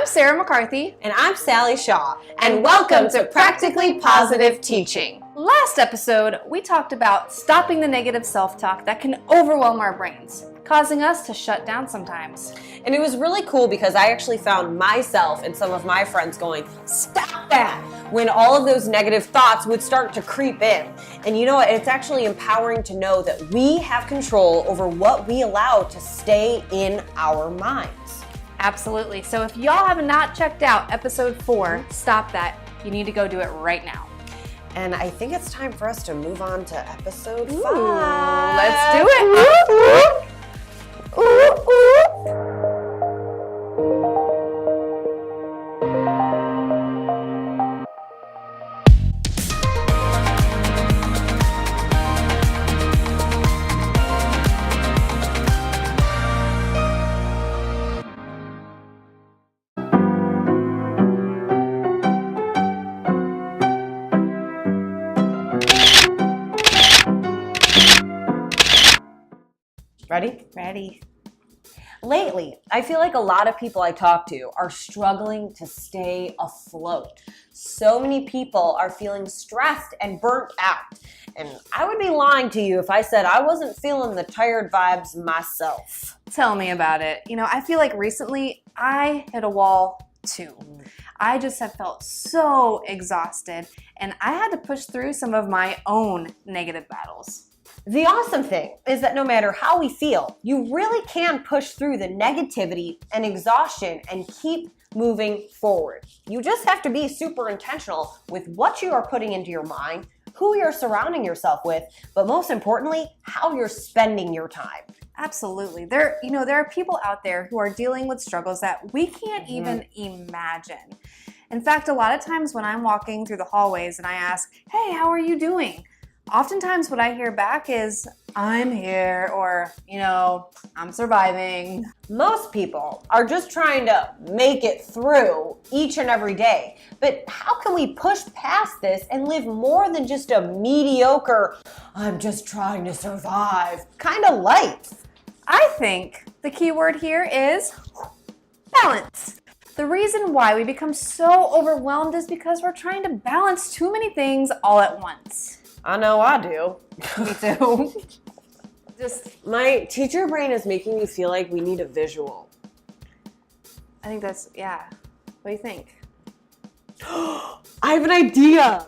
I'm Sarah McCarthy. And I'm Sally Shaw. And welcome to Practically Positive Teaching. Last episode, we talked about stopping the negative self-talk that can overwhelm our brains, causing us to shut down sometimes. And it was really cool because I actually found myself and some of my friends going, stop that, when all of those negative thoughts would start to creep in. And you know what? It's actually empowering to know that we have control over what we allow to stay in our minds. Absolutely. So if y'all have not checked out episode 4, Stop That, you need to go do it right now. And I think it's time for us to move on to episode 5. Let's do it. Ready? Ready. Lately, I feel like a lot of people I talk to are struggling to stay afloat. So many people are feeling stressed and burnt out. And I would be lying to you if I said I wasn't feeling the tired vibes myself. Tell me about it. You know, I feel like recently I hit a wall too. I just have felt so exhausted and I had to push through some of my own negative battles. The awesome thing is that no matter how we feel, you really can push through the negativity and exhaustion and keep moving forward. You just have to be super intentional with what you are putting into your mind, who you're surrounding yourself with, but most importantly, how you're spending your time. Absolutely. There are people out there who are dealing with struggles that we can't even imagine. In fact, a lot of times when I'm walking through the hallways and I ask, hey, how are you doing? Oftentimes what I hear back is, I'm here, or, I'm surviving. Most people are just trying to make it through each and every day. But how can we push past this and live more than just a mediocre, I'm just trying to survive kind of life? I think the key word here is balance. The reason why we become so overwhelmed is because we're trying to balance too many things all at once. I know I do. Me too. My teacher brain is making me feel like we need a visual. I think What do you think? I have an idea.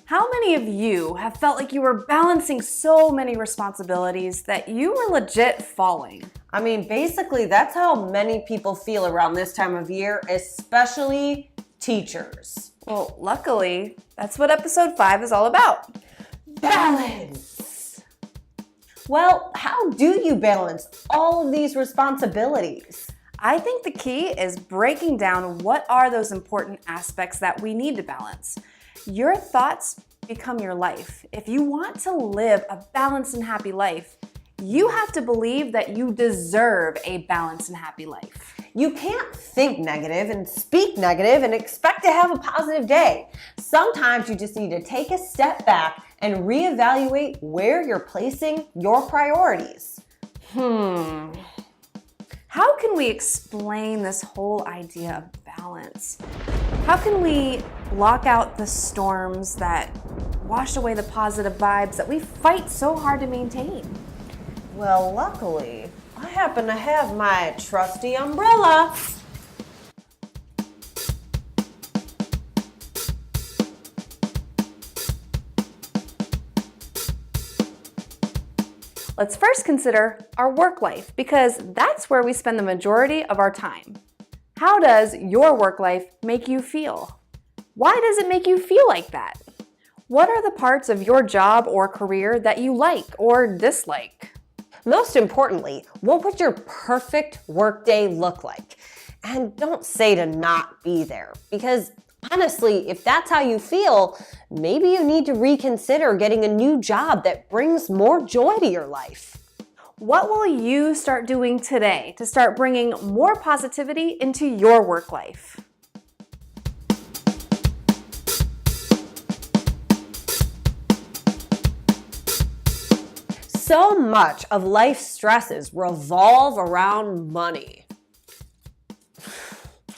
How many of you have felt like you were balancing so many responsibilities that you were legit falling? I mean, basically, that's how many people feel around this time of year, especially teachers. Well, luckily, that's what episode 5 is all about. Balance! Well, how do you balance all of these responsibilities? I think the key is breaking down what are those important aspects that we need to balance. Your thoughts become your life. If you want to live a balanced and happy life, you have to believe that you deserve a balanced and happy life. You can't think negative and speak negative and expect to have a positive day. Sometimes you just need to take a step back and reevaluate where you're placing your priorities. How can we explain this whole idea of balance? How can we block out the storms that wash away the positive vibes that we fight so hard to maintain? Well, luckily, I happen to have my trusty umbrella. Let's first consider our work life, because that's where we spend the majority of our time. How does your work life make you feel? Why does it make you feel like that? What are the parts of your job or career that you like or dislike? Most importantly, what would your perfect workday look like? And don't say to not be there, because honestly, if that's how you feel, maybe you need to reconsider getting a new job that brings more joy to your life. What will you start doing today to start bringing more positivity into your work life? So much of life's stresses revolve around money.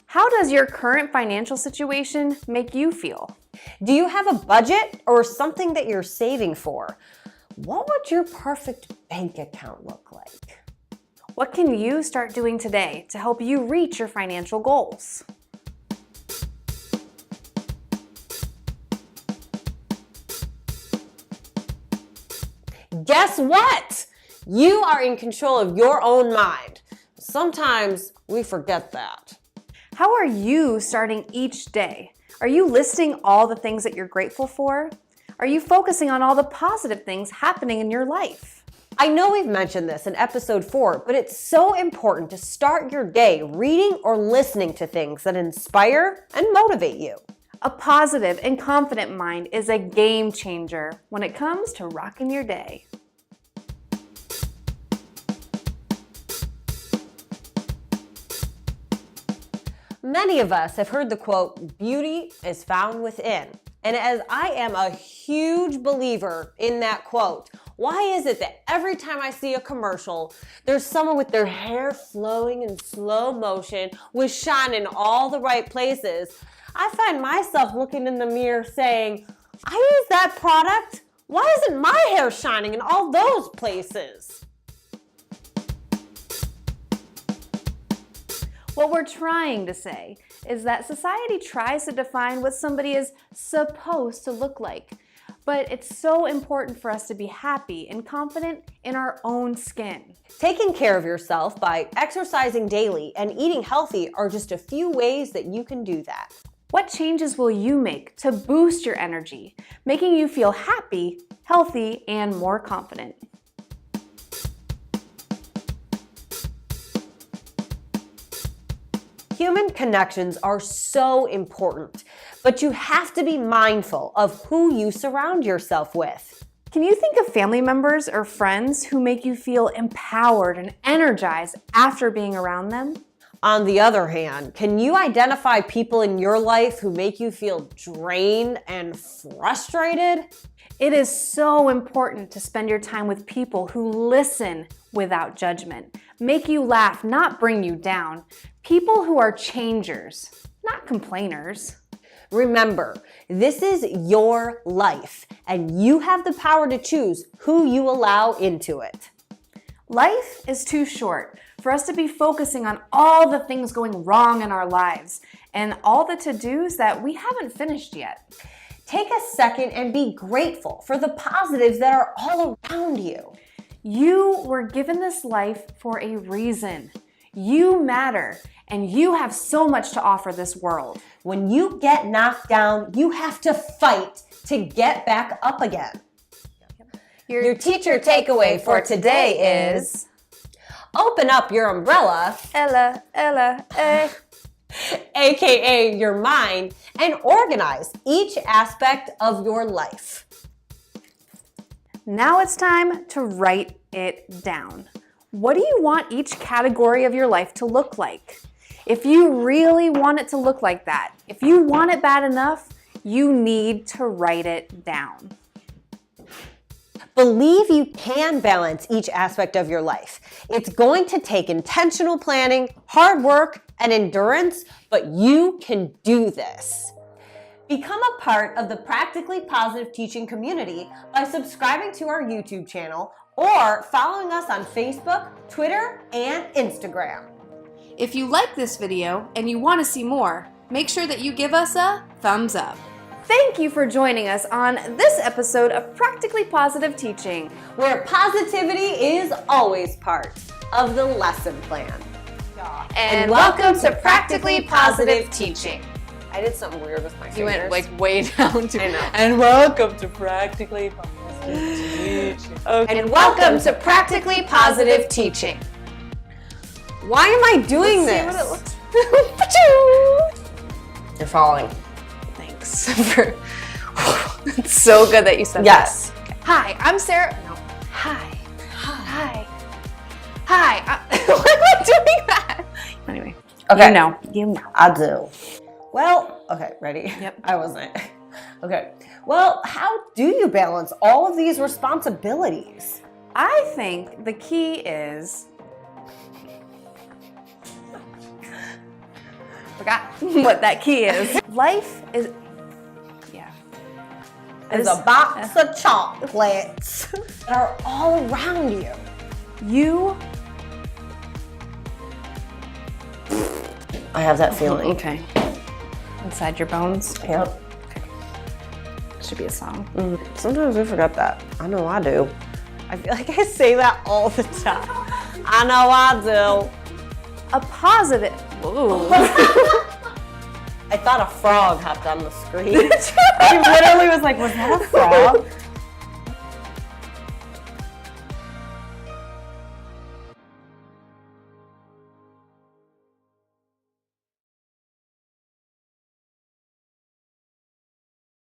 How does your current financial situation make you feel? Do you have a budget or something that you're saving for? What would your perfect bank account look like? What can you start doing today to help you reach your financial goals? Guess what? You are in control of your own mind. Sometimes we forget that. How are you starting each day? Are you listing all the things that you're grateful for? Are you focusing on all the positive things happening in your life? I know we've mentioned this in episode 4, but it's so important to start your day reading or listening to things that inspire and motivate you. A positive and confident mind is a game changer when it comes to rocking your day. Many of us have heard the quote, "Beauty is found within." And as I am a huge believer in that quote, why is it that every time I see a commercial, there's someone with their hair flowing in slow motion with shine in all the right places? I find myself looking in the mirror saying, I use that product. Why isn't my hair shining in all those places? What we're trying to say is that society tries to define what somebody is supposed to look like. But it's so important for us to be happy and confident in our own skin. Taking care of yourself by exercising daily and eating healthy are just a few ways that you can do that. What changes will you make to boost your energy, making you feel happy, healthy, and more confident? Human connections are so important, but you have to be mindful of who you surround yourself with. Can you think of family members or friends who make you feel empowered and energized after being around them? On the other hand, can you identify people in your life who make you feel drained and frustrated? It is so important to spend your time with people who listen without judgment, make you laugh, not bring you down. People who are changers, not complainers. Remember, this is your life, and you have the power to choose who you allow into it. Life is too short for us to be focusing on all the things going wrong in our lives and all the to-dos that we haven't finished yet. Take a second and be grateful for the positives that are all around you. You were given this life for a reason. You matter, and you have so much to offer this world. When you get knocked down, you have to fight to get back up again. Your teacher takeaway for today is, open up your umbrella, Ella, aka your mind, and organize each aspect of your life. Now it's time to write it down. What do you want each category of your life to look like? If you really want it to look like that, if you want it bad enough, you need to write it down. Believe you can balance each aspect of your life. It's going to take intentional planning, hard work, and endurance, but you can do this. Become a part of the Practically Positive Teaching community by subscribing to our YouTube channel or following us on Facebook, Twitter, and Instagram. If you like this video and you want to see more, make sure that you give us a thumbs up. Thank you for joining us on this episode of Practically Positive Teaching, where positivity is always part of the lesson plan. And welcome to Practically Positive Teaching. I did something weird with my fingers. You went like way down to I know. And welcome to Practically Positive Teaching. Okay. And welcome to Practically Positive Teaching. Why am I doing this? See what it looks. You're falling. Thanks for. It's so good that you said yes. that. Okay. Hi, I'm Sarah. No. Hi. Hi. Hi. Why am I doing that? Anyway. Okay. You know. I do. Well, okay, ready? Yep. I wasn't. Okay. Well, how do you balance all of these responsibilities? I think the key is, forgot what that key is. Life is, There's a box of chocolates that are all around you. You. I have that feeling. Okay. Inside your bones. Yep. Should be a song. Sometimes we forget that. I know I do. I feel like I say that all the time. I know I do. A positive. Ooh. I thought a frog hopped on the screen. I literally was like, was that a frog?